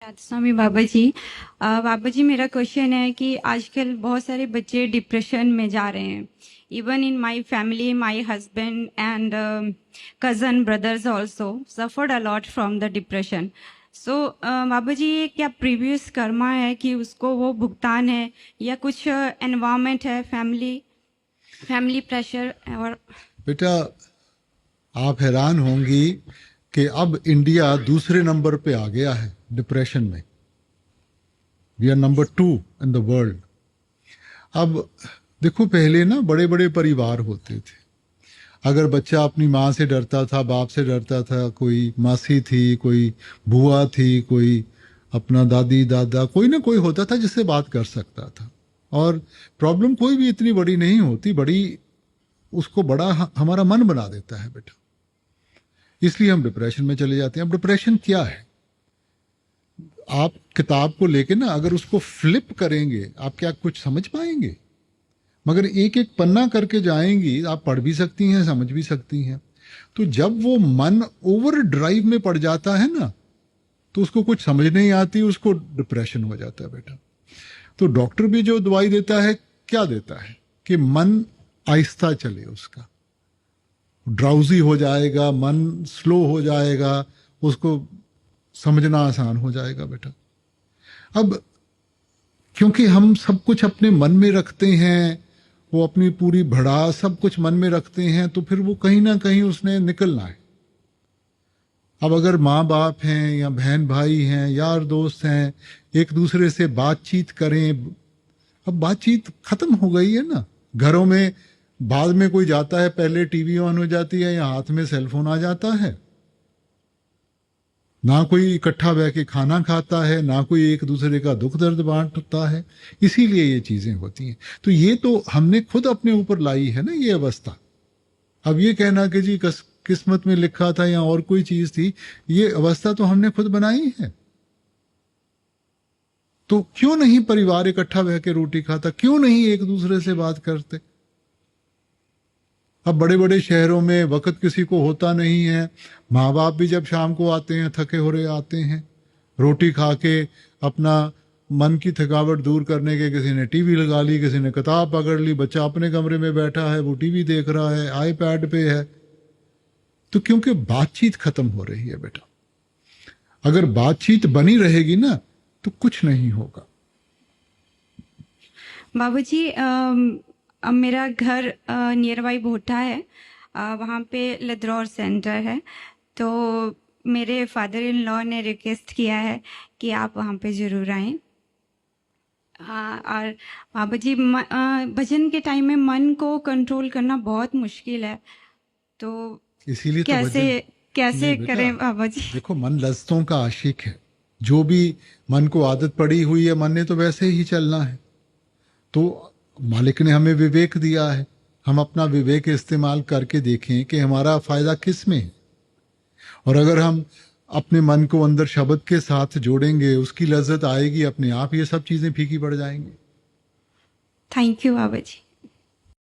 स्वामी बाबा जी। बाबा जी, मेरा क्वेश्चन है कि आजकल बहुत सारे बच्चे डिप्रेशन में जा रहे हैं। Even in my family, my husband and cousin brothers also suffered a lot from the depression. So Baba ji, ये क्या प्रीवियस कर्मा है कि उसको वो भुगतान है, या कुछ एनवायरनमेंट है, फैमिली प्रेशर? और बेटा, आप हैरान होंगी कि अब इंडिया दूसरे नंबर पे आ गया है डिप्रेशन में। We are number 2 in the world. अब देखो, पहले ना बड़े बड़े परिवार होते थे। अगर बच्चा अपनी माँ से डरता था, बाप से डरता था, कोई मासी थी, कोई बुआ थी, कोई अपना दादी दादा, कोई ना कोई होता था जिससे बात कर सकता था। और प्रॉब्लम कोई भी इतनी बड़ी नहीं होती, बड़ी उसको बड़ा हमारा मन बना देता है बेटा। इसलिए हम डिप्रेशन में चले जाते हैं। अब डिप्रेशन क्या है? आप किताब को लेके ना अगर उसको फ्लिप करेंगे, आप क्या कुछ समझ पाएंगे? मगर एक एक पन्ना करके जाएंगी, आप पढ़ भी सकती हैं, समझ भी सकती हैं। तो जब वो मन ओवर ड्राइव में पड़ जाता है ना, तो उसको कुछ समझ नहीं आती, उसको डिप्रेशन हो जाता है बेटा। तो डॉक्टर भी जो दवाई देता है, क्या देता है कि मन आहिस्ता चले, उसका ड्राउजी हो जाएगा, मन स्लो हो जाएगा, उसको समझना आसान हो जाएगा बेटा। अब क्योंकि हम सब कुछ अपने मन में रखते हैं, वो अपनी पूरी भड़ास सब कुछ मन में रखते हैं, तो फिर वो कहीं ना कहीं उसने निकलना है। अब अगर माँ बाप हैं या बहन भाई हैं, यार दोस्त हैं, एक दूसरे से बातचीत करें। अब बातचीत खत्म हो गई है ना। घरों में बाद में कोई जाता है, पहले टीवी ऑन हो जाती है या हाथ में सेलफोन आ जाता है। ना कोई इकट्ठा बैठ के खाना खाता है, ना कोई एक दूसरे का दुख दर्द बांटता है। इसीलिए ये चीजें होती हैं। तो ये तो हमने खुद अपने ऊपर लाई है ना ये अवस्था। अब ये कहना कि जी किस्मत में लिखा था या और कोई चीज थी, ये अवस्था तो हमने खुद बनाई है। तो क्यों नहीं परिवार इकट्ठा बह के रोटी खाता? क्यों नहीं एक दूसरे से बात करते? अब बड़े बड़े शहरों में वक्त किसी को होता नहीं है। माँ बाप भी जब शाम को आते हैं, थके हो रहे आते हैं, रोटी खा के अपना मन की थकावट दूर करने के किसी ने टीवी लगा ली, किसी ने किताब पकड़ ली, बच्चा अपने कमरे में बैठा है, वो टीवी देख रहा है, आईपैड पे है। तो क्योंकि बातचीत खत्म हो रही है बेटा। अगर बातचीत बनी रहेगी ना, तो कुछ नहीं होगा। बाबू जी, मेरा घर नियर बाई भोटा है। वहाँ पे लद्रौर सेंटर है। तो मेरे फादर इन लॉ ने रिक्वेस्ट किया है कि आप वहाँ पे ज़रूर आएं। और बाबा जी, भजन के टाइम में मन को कंट्रोल करना बहुत मुश्किल है। तो इसीलिए तो कैसे कैसे नहीं बेटा, करें बाबा जी? देखो, मन लज्जतों का आशिक है। जो भी मन को आदत पड़ी हुई है, मन ने तो वैसे ही चलना है। तो मालिक ने हमें विवेक दिया है, हम अपना विवेक इस्तेमाल करके देखें कि हमारा फायदा किस में है। और अगर हम अपने मन को अंदर शब्द के साथ जोड़ेंगे, उसकी लज्जत आएगी अपने आप, ये सब चीजें फीकी पड़ जाएंगी। Thank you Baba ji.